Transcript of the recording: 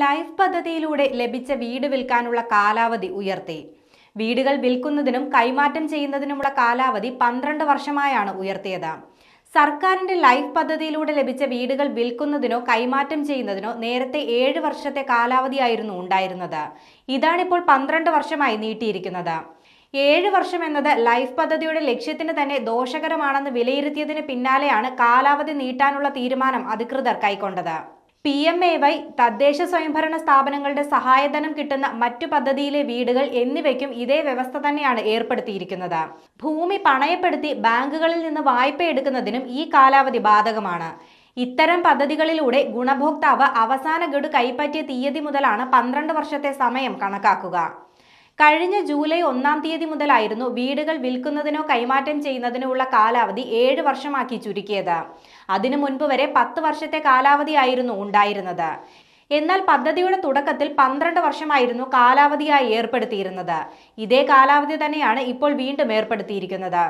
Life പദ്ധതിയിലൂടെ ലഭിച്ച വീട് വിൽക്കാനുള്ള കാലാവധി ഉയർത്തി. വീടുകൾ വിൽക്കുന്നതിനും കൈമാറ്റം ചെയ്യുന്നതിനുമുള്ള കാലാവധി 12 വർഷമായാണ് ഉയർത്തിയത്. സർക്കാരിന്റെ ലൈഫ് പദ്ധതിയിലൂടെ ലഭിച്ച വീടുകൾ വിൽക്കുന്നതിനോ കൈമാറ്റം ചെയ്യുന്നതിനോ നേരത്തെ 7 വർഷത്തെ കാലാവധിയായിരുന്നു ഉണ്ടായിരുന്നത്. ഇതാണിപ്പോൾ 12 വർഷമായി നീട്ടിയിരിക്കുന്നത്. 7 വർഷം എന്നത് ലൈഫ് പദ്ധതിയുടെ ലക്ഷ്യത്തിന് തന്നെ ദോഷകരമാണെന്ന് വിലയിരുത്തിയതിന് പിന്നാലെയാണ് കാലാവധി നീട്ടാനുള്ള തീരുമാനം അധികൃതർ കൈക്കൊണ്ടത്. PMAY, തദ്ദേശ സ്വയംഭരണ സ്ഥാപനങ്ങളുടെ സഹായധനം കിട്ടുന്ന മറ്റു പദ്ധതിയിലെ വീടുകൾ എന്നിവയ്ക്കും ഇതേ വ്യവസ്ഥ തന്നെയാണ് ഏർപ്പെടുത്തിയിരിക്കുന്നത്. ഭൂമി പണയപ്പെടുത്തി ബാങ്കുകളിൽ നിന്ന് വായ്പ എടുക്കുന്നതിനും ഈ കാലാവധി ബാധകമാണ്. ഇത്തരം പദ്ധതികളിലൂടെ ഗുണഭോക്താവ് അവസാന ഗഡു കൈപ്പറ്റിയ തീയതി മുതലാണ് 12 വർഷത്തെ സമയം കണക്കാക്കുക. കഴിഞ്ഞ ജൂലൈ 1-ാം തീയതി മുതലായിരുന്നു വീടുകൾ വിൽക്കുന്നതിനോ കൈമാറ്റം ചെയ്യുന്നതിനോ ഉള്ള കാലാവധി 7 വർഷമാക്കി ചുരുക്കിയത്. അതിനു മുൻപ് വരെ 10 വർഷത്തെ കാലാവധിയായിരുന്നു ഉണ്ടായിരുന്നത്. എന്നാൽ പദ്ധതിയുടെ തുടക്കത്തിൽ 12 വർഷമായിരുന്നു കാലാവധിയായി ഏർപ്പെടുത്തിയിരുന്നത്. ഇതേ കാലാവധി തന്നെയാണ് ഇപ്പോൾ വീണ്ടും ഏർപ്പെടുത്തിയിരിക്കുന്നത്.